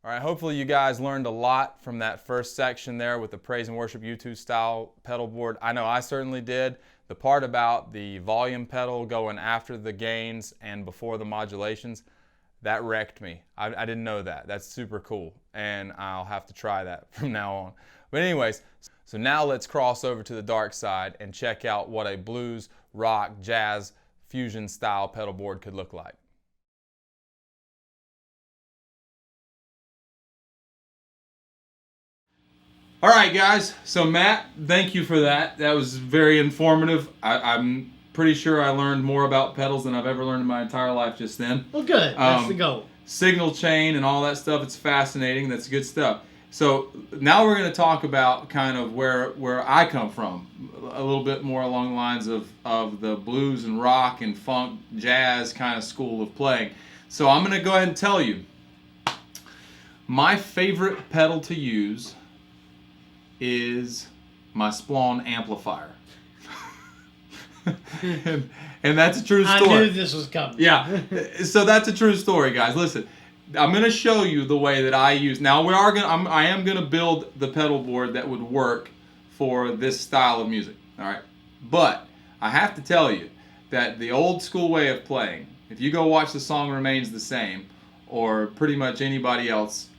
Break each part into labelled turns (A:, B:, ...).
A: All right, hopefully you guys learned a lot from that first section there with the Praise and Worship U2 style pedal board. I know I certainly did. The part about the volume pedal going after the gains and before the modulations, that wrecked me. I didn't know that. That's super cool, and I'll have to try that from now on. But anyways, so now let's cross over to the dark side and check out what a blues, rock, jazz, fusion style pedal board could look like. All right, guys, so Matt, thank you for that. That was very informative. I'm pretty sure I learned more about pedals than I've ever learned in my entire life just then.
B: Well, good. That's the goal.
A: Signal chain and all that stuff, it's fascinating. That's good stuff. So now we're going to talk about kind of where I come from, a little bit more along the lines of the blues and rock and funk, jazz kind of school of playing. So I'm going to go ahead and tell you, my favorite pedal to use is my Splawn amplifier. and that's a true story.
B: I knew this was coming.
A: Yeah, so that's a true story, guys. Listen, I'm going to show you the way that I use. Now I am going to build the pedal board that would work for this style of music. All right, but I have to tell you that the old school way of playing, if you go watch The Song Remains the Same, or pretty much anybody else,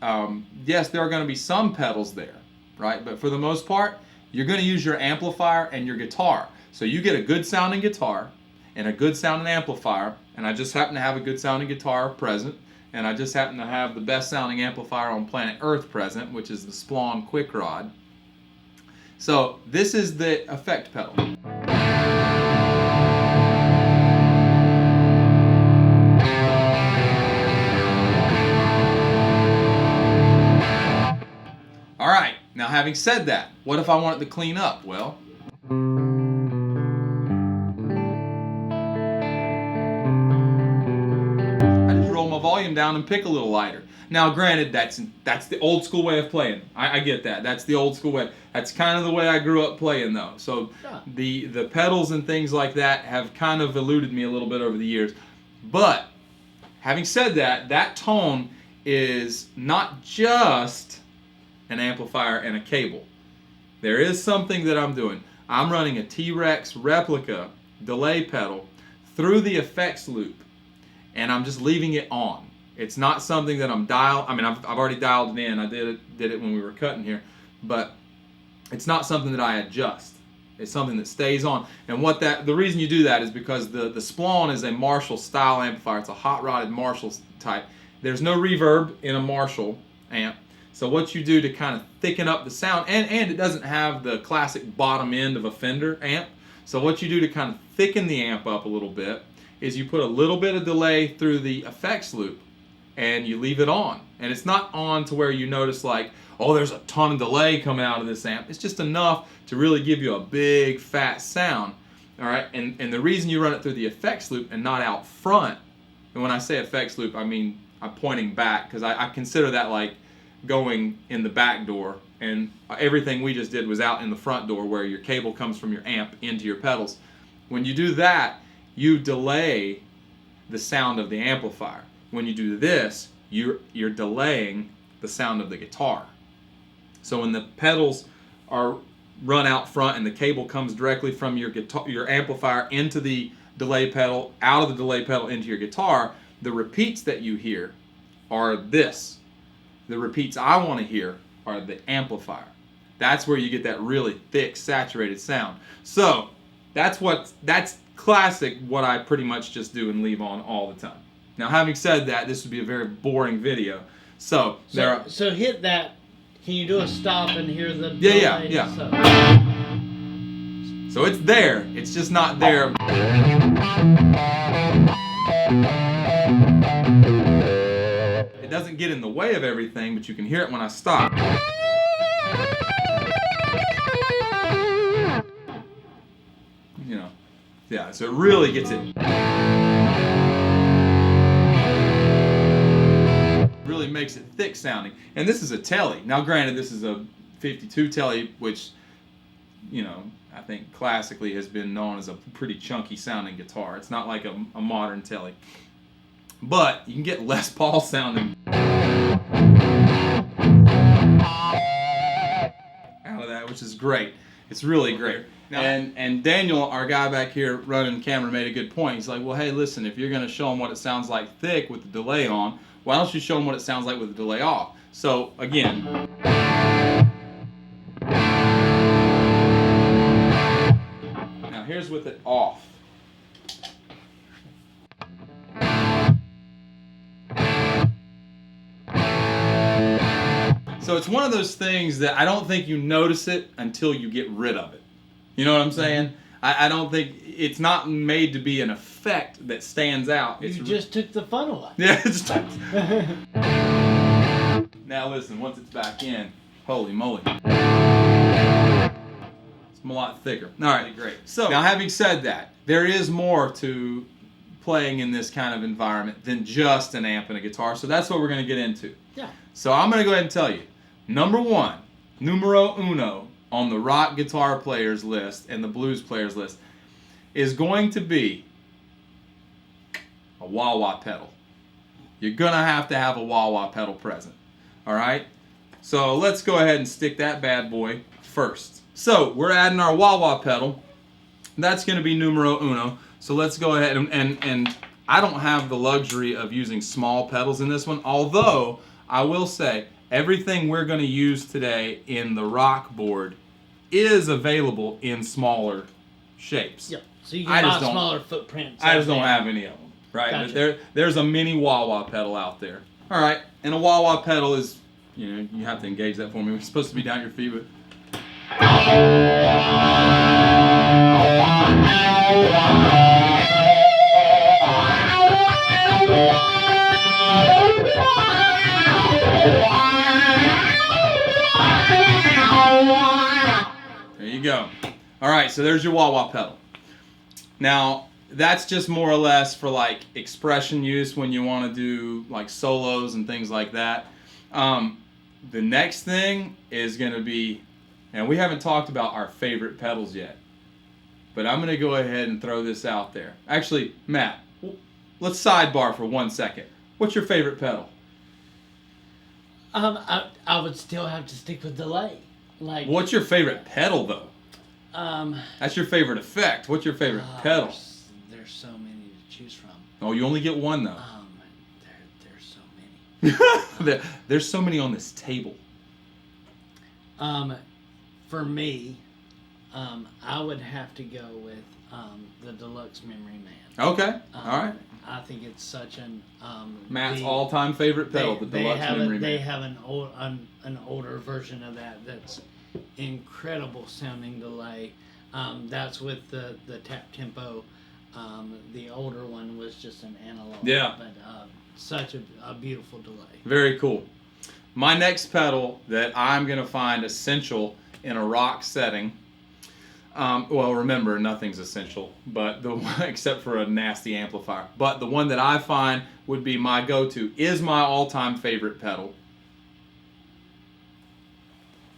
A: yes, there are going to be some pedals there, right? But for the most part, you're going to use your amplifier and your guitar. So you get a good sounding guitar and a good sounding amplifier, and I just happen to have a good sounding guitar present, and I just happen to have the best sounding amplifier on planet Earth present, which is the Splawn Quick Rod. So this is the effect pedal. All right, now having said that, what if I wanted to clean up? Well, roll my volume down and pick a little lighter. Now granted, that's the old school way of playing. I get that. That's the old school way. That's kind of the way I grew up playing though. So the pedals and things like that have kind of eluded me a little bit over the years. But having said that, that tone is not just an amplifier and a cable. There is something that I'm doing. I'm running a T-Rex replica delay pedal through the effects loop, and I'm just leaving it on. It's not something that I've already dialed it in. I did it when we were cutting here, but it's not something that I adjust. It's something that stays on. And the reason you do that is because the Splawn is a Marshall style amplifier. It's a hot rodded Marshall type. There's no reverb in a Marshall amp. So what you do to kind of thicken up the sound, and it doesn't have the classic bottom end of a Fender amp. So what you do to kind of thicken the amp up a little bit is you put a little bit of delay through the effects loop and you leave it on. And it's not on to where you notice like, oh, there's a ton of delay coming out of this amp. It's just enough to really give you a big fat sound. All right, and the reason you run it through the effects loop and not out front, and when I say effects loop, I mean I'm pointing back, because I consider that like going in the back door, and everything we just did was out in the front door where your cable comes from your amp into your pedals. When you do that, you delay the sound of the amplifier. When you do this, you're delaying the sound of the guitar. So when the pedals are run out front and the cable comes directly from your amplifier into the delay pedal, out of the delay pedal into your guitar, the repeats that you hear are this. The repeats I want to hear are the amplifier. That's where you get that really thick, saturated sound. So that's classic, what I pretty much just do and leave on all the time. Now, having said that, this would be a very boring video. So
B: hit that. Can you do a stop and hear the
A: delay? Yeah. So it's there. It's just not there. It doesn't get in the way of everything, but you can hear it when I stop. You know, yeah, so it really gets it. Really makes it thick sounding. And this is a Tele. Now granted, this is a 52 Tele, which, you know, I think classically has been known as a pretty chunky sounding guitar. It's not like a modern Tele. But you can get Les Paul sounding. great. It's really great. And Daniel, our guy back here running the camera, made a good point. He's like, well, hey, listen, if you're going to show them what it sounds like thick with the delay on, why don't you show them what it sounds like with the delay off? So, again. Now, here's with it off. So it's one of those things that I don't think you notice it until you get rid of it. You know what I'm saying? I don't think it's not made to be an effect that stands out.
B: You just took the fun away.
A: Yeah. Now listen, once it's back in, holy moly. It's a lot thicker. All right, great. So now having said that, there is more to playing in this kind of environment than just an amp and a guitar. So that's what we're going to get into.
B: Yeah.
A: So I'm going to go ahead and tell you. Number one, numero uno on the rock guitar players list and the blues players list is going to be a wah-wah pedal. You're going to have a wah-wah pedal present. All right? So let's go ahead and stick that bad boy first. So we're adding our wah-wah pedal. That's going to be numero uno. So let's go ahead and I don't have the luxury of using small pedals in this one, although I will say everything we're going to use today in the rock board is available in smaller shapes.
B: Yep. So you can buy smaller footprints.
A: I just don't have any of them, right?
B: Gotcha.
A: But there's a mini wah-wah pedal out there. All right, and a wah-wah pedal is, you have to engage that for me. We're supposed to be down at your feet, but. There you go. All right, so there's your wah-wah pedal. Now, that's just more or less for like expression use when you want to do like solos and things like that. The next thing is going to be, and we haven't talked about our favorite pedals yet, but I'm going to go ahead and throw this out there. Actually, Matt, let's sidebar for 1 second. What's your favorite pedal?
B: I would still have to stick with delay. Like.
A: What's your favorite pedal though? That's your favorite effect. What's your favorite pedal?
B: There's so many to choose from.
A: Oh, you only get one though.
B: There's so many.
A: There's so many on this table.
B: For me, I would have to go with the Deluxe Memory Man.
A: Okay. All right.
B: I think it's such an
A: Matt's all-time favorite pedal, the Deluxe Memory Man.
B: They have an older version of that that's incredible sounding delay. That's with the tap tempo. The older one was just an analog.
A: Yeah.
B: But such a beautiful delay.
A: Very cool. My next pedal that I'm going to find essential in a rock setting. Well, remember, nothing's essential, but except for a nasty amplifier. But the one that I find would be my go-to is my all-time favorite pedal.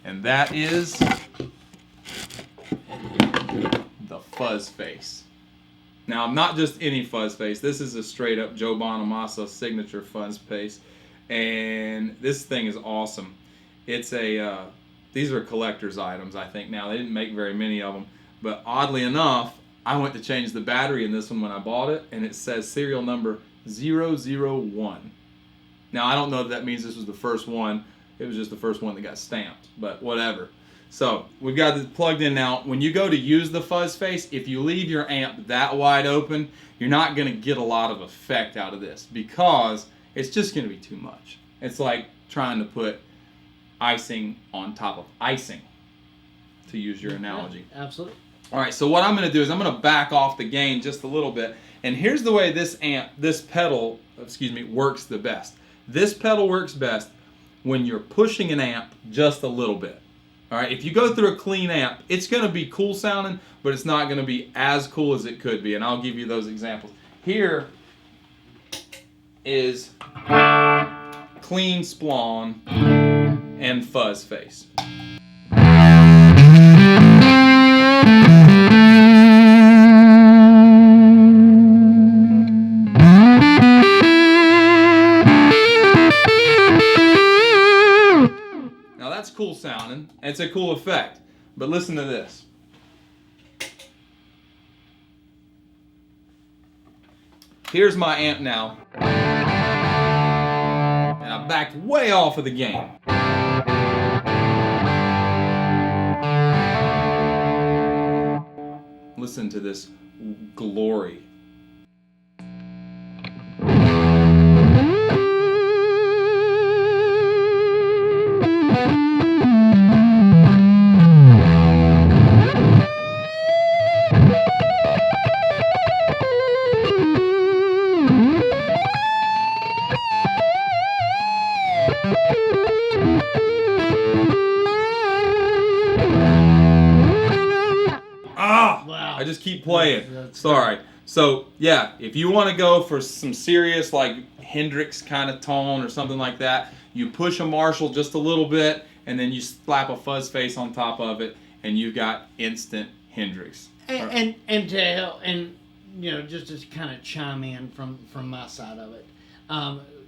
A: And that is the Fuzz Face. Now, not just any Fuzz Face. This is a straight-up Joe Bonamassa signature Fuzz Face. And this thing is awesome. It's a... these are collector's items, I think, now. They didn't make very many of them. But oddly enough, I went to change the battery in this one when I bought it, and it says serial number 001. Now, I don't know if that means this was the first one. It was just the first one that got stamped, but whatever. So, we've got it plugged in now. When you go to use the Fuzz Face, if you leave your amp that wide open, you're not going to get a lot of effect out of this because it's just going to be too much. It's like trying to put icing on top of icing, to use your analogy.
B: Yeah, absolutely.
A: All right, so what I'm going to do is I'm going to back off the gain just a little bit. And here's the way this pedal, works the best. This pedal works best when you're pushing an amp just a little bit. All right, if you go through a clean amp, it's going to be cool sounding, but it's not going to be as cool as it could be. And I'll give you those examples. Here is clean Splawn and Fuzz Face. Now that's cool sounding. It's a cool effect. But listen to this. Here's my amp now. And I backed way off of the game. Listen to this glory.
B: Wow.
A: I just keep playing. Sorry. So yeah, if you want to go for some serious like Hendrix kind of tone or something like that, you push a Marshall just a little bit, and then you slap a fuzz face on top of it, and you've got instant Hendrix.
B: And to help, and you know, just to kind of chime in from my side of it,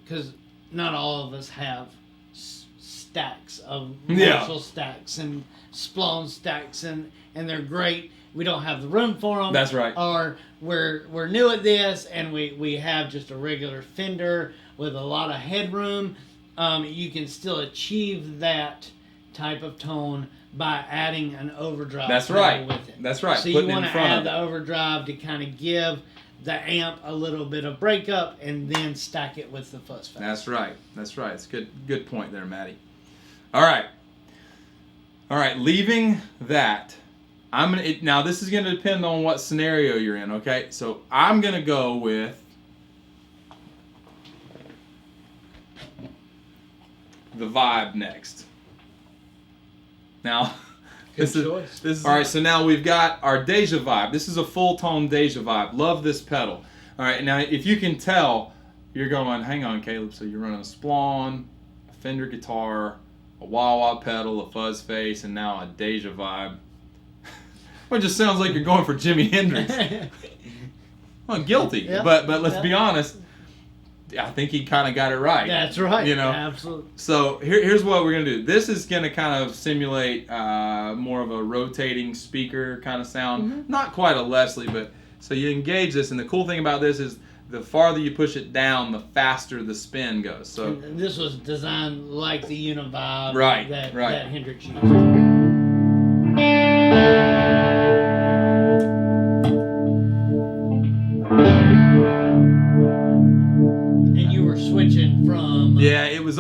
B: because not all of us have stacks of Marshall stacks and Splone stacks, and they're great. We don't have the room for them.
A: That's right.
B: Or we're new at this, and we have just a regular Fender with a lot of headroom. You can still achieve that type of tone by adding an overdrive.
A: That's right.
B: With it.
A: That's right.
B: So you want to add the overdrive to kind of give the amp a little bit of breakup, and then stack it with the fuzz face.
A: That's right. That's right. It's good point there, Matty. All right. Leaving that, now this is gonna depend on what scenario you're in. Okay, so I'm gonna go with the Vibe next. Now, this is all right. So now we've got our Deja Vibe. This is a full tone Deja Vibe. Love this pedal. All right, now if you can tell, you're going, hang on, Caleb. So you're running a Splone, a Fender guitar, a wah-wah pedal, a fuzz face, and now a Deja Vibe. Well, it just sounds like you're going for Jimi Hendrix. Well, guilty,
B: Yep.
A: but let's be honest. I think he kind of got it right.
B: That's right.
A: You know,
B: Absolutely.
A: So here's what we're gonna do. This is gonna kind of simulate more of a rotating speaker kind of sound.
B: Mm-hmm.
A: Not quite a Leslie, but so you engage this, and the cool thing about this is the farther you push it down, the faster the spin goes. So
B: And this was designed like the Univibe
A: Right,
B: that Hendrix used. And you were switching from
A: yeah, it was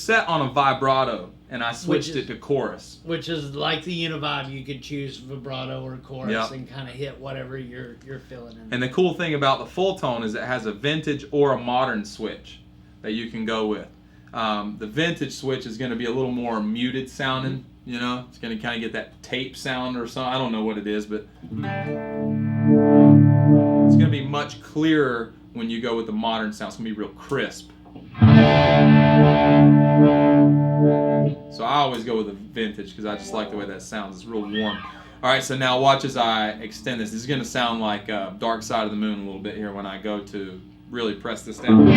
A: set on a vibrato, and I switched it to chorus.
B: which is like the Univibe. You could choose vibrato or chorus
A: Yep.
B: and kind of hit whatever you're feeling in.
A: And the cool thing about the full tone is it has a vintage or a modern switch that you can go with. The vintage switch is going to be a little more muted sounding. You know, it's going to kind of get that tape sound or something. I don't know what it is, but it's going to be much clearer when you go with the modern sound. It's going to be real crisp. So I always go with the vintage because I just like the way that sounds. It's real warm. All right, so now watch as I extend this. This is going to sound like Dark Side of the Moon a little bit here when I go to really press this down.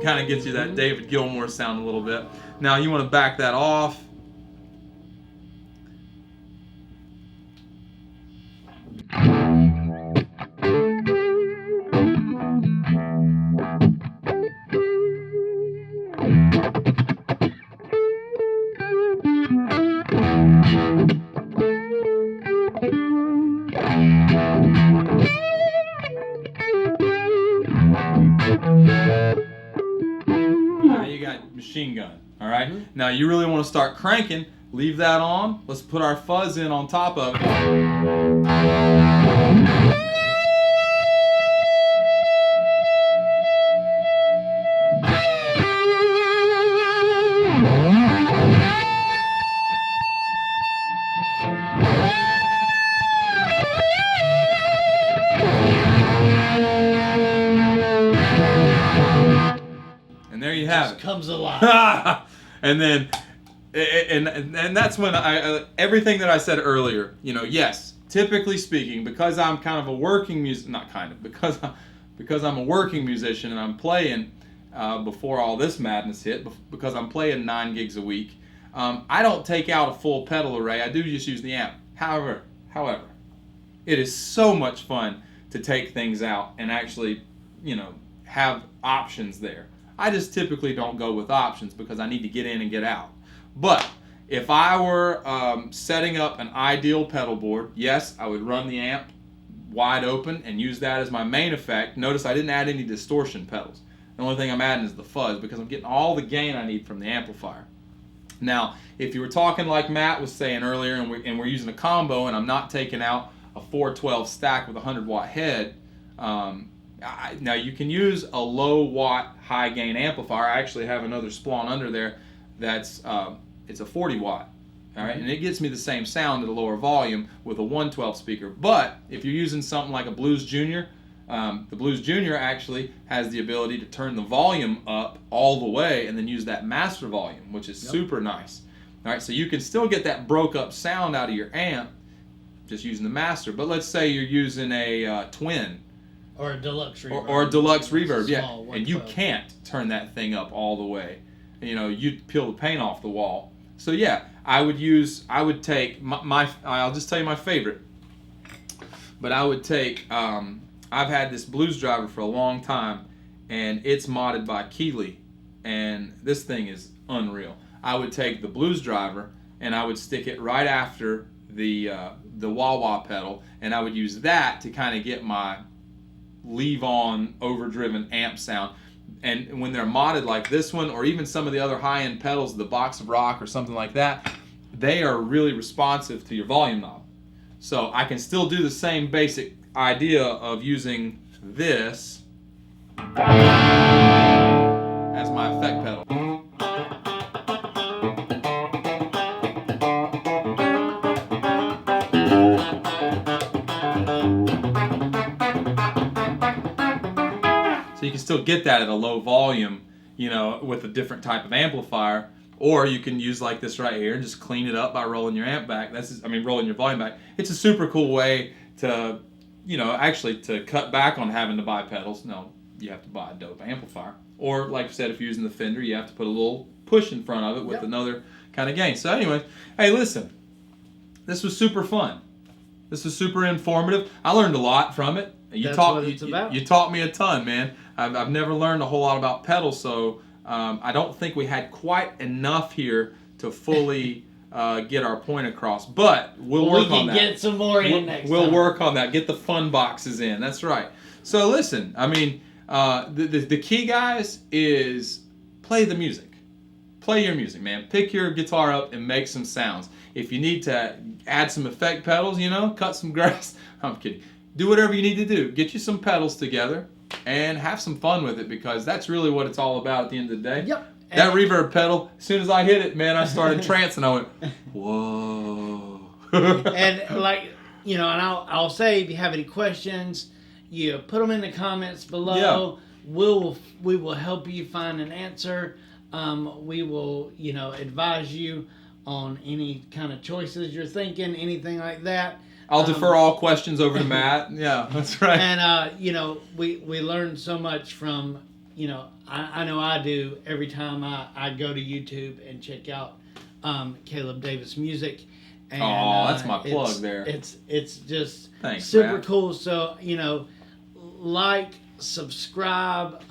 A: Kind of gets you that David Gilmour sound a little bit. Now you want to back that off. Now you got Machine Gun, all right? Now you really want to start cranking, leave that on. Let's put our fuzz in on top of it. And there you have
B: just
A: it.
B: Comes alive.
A: And then, and that's when everything that I said earlier, you know, yes, typically speaking, because I'm kind of a working because I'm a working musician and I'm playing before all this madness hit, because I'm playing 9 gigs a week, I don't take out a full pedal array. I do just use the amp. However, it is so much fun to take things out and actually, you know, have options there. I just typically don't go with options because I need to get in and get out. But if I were setting up an ideal pedal board, yes, I would run the amp wide open and use that as my main effect. Notice I didn't add any distortion pedals. The only thing I'm adding is the fuzz because I'm getting all the gain I need from the amplifier. Now, if you were talking like Matt was saying earlier, and we're using a combo, and I'm not taking out a 412 stack with a 100-watt head, now you can use a low-watt, high-gain amplifier. I actually have another Splon under there that's it's a 40-watt, all right, and it gets me the same sound at a lower volume with a 112 speaker. But if you're using something like a Blues Junior, the Blues Junior actually has the ability to turn the volume up all the way and then use that master volume, which is super nice. All right, so you can still get that broke-up sound out of your amp just using the master. But let's say you're using a twin.
B: Or a deluxe reverb.
A: Or a deluxe reverb, yeah.
B: Small
A: And you
B: 112.
A: can't turn that thing up all the way. You know, you'd peel the paint off the wall. So yeah, I would take I'll just tell you my favorite. But I would take, I've had this Blues Driver for a long time, and it's modded by Keeley, and this thing is unreal. I would take the Blues Driver, and I would stick it right after the wah-wah pedal, and I would use that to kind of get my leave-on overdriven amp sound. And when they're modded like this one, or even some of the other high-end pedals, the Box of Rock or something like that, they are really responsive to your volume knob. So I can still do the same basic idea of using this as my effect pedal. So you can still get that at a low volume, you know, with a different type of amplifier. Or you can use like this right here and just clean it up by rolling your amp back. Rolling your volume back. It's a super cool way to, you know, actually to cut back on having to buy pedals. No, you have to buy a dope amplifier. Or like I said, if you're using the Fender, you have to put a little push in front of it with another kind of gain. So anyway, hey, listen, this was super fun. This was super informative. I learned a lot from it. You taught me a ton, man. I've never learned a whole lot about pedals, so I don't think we had quite enough here to fully get our point across. But we'll work on that.
B: We can get some more in next time.
A: We'll work on that. Get the fun boxes in. That's right. So listen, I mean, the key, guys, is play the music. Play your music, man. Pick your guitar up and make some sounds. If you need to add some effect pedals, you know, cut some grass. I'm kidding. Do whatever you need to do. Get you some pedals together and have some fun with it, because that's really what it's all about at the end of the day.
B: Yep.
A: That reverb pedal, as soon as I hit it, man, I started trancing. I went, whoa.
B: And like, you know, and I'll say, if you have any questions, you put them in the comments below. Yeah. We will help you find an answer. We will, you know, advise you on any kind of choices you're thinking, anything like that.
A: I'll defer all questions over to Matt. Yeah, that's right.
B: And, you know, we learn so much from, you know, I know I do every time I go to YouTube and check out Caleb Davis music. And,
A: that's my plug there.
B: It's just
A: Thanks,
B: super
A: Matt.
B: cool. So, you know, like, subscribe,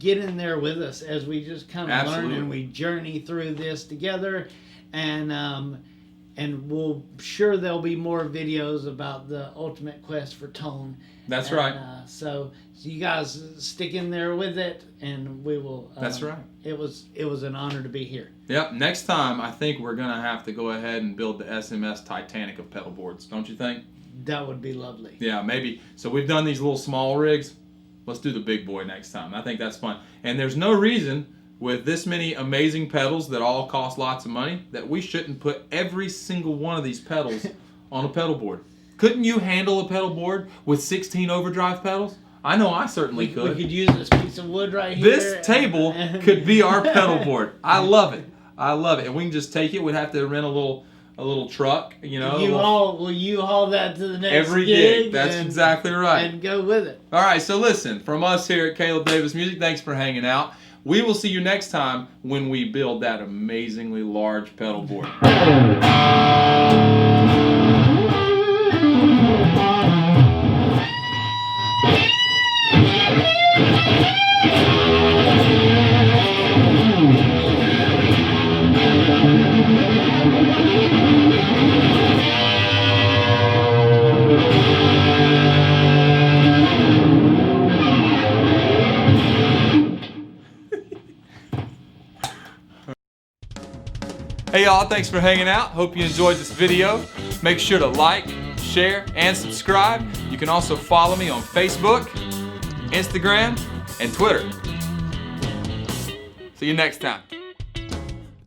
B: get in there with us as we just kind of learn and we journey through this together. And we'll sure there'll be more videos about the ultimate quest for tone.
A: That's right.
B: So you guys stick in there with it, and we will.
A: That's right.
B: It was an honor to be here.
A: Yep. Next time, I think we're gonna have to go ahead and build the SMS Titanic of pedal boards. Don't you think?
B: That would be lovely.
A: Yeah, maybe. So we've done these little small rigs. Let's do the big boy next time. I think that's fun. And there's no reason, with this many amazing pedals that all cost lots of money, that we shouldn't put every single one of these pedals on a pedal board. Couldn't you handle a pedal board with 16 overdrive pedals? I know I certainly
B: We
A: could.
B: could use this piece of wood right here.
A: This table could be our pedal board. I love it. I love it. And we can just take it. We'd have to rent a little truck, you know.
B: Will you haul that to the next
A: every gig. That's exactly right.
B: And go with it.
A: All right, so listen, from us here at Caleb Davis Music, thanks for hanging out. We will see you next time when we build that amazingly large pedal board. Hey y'all, thanks for hanging out. Hope you enjoyed this video. Make sure to like, share, and subscribe. You can also follow me on Facebook, Instagram, and Twitter. See you next time.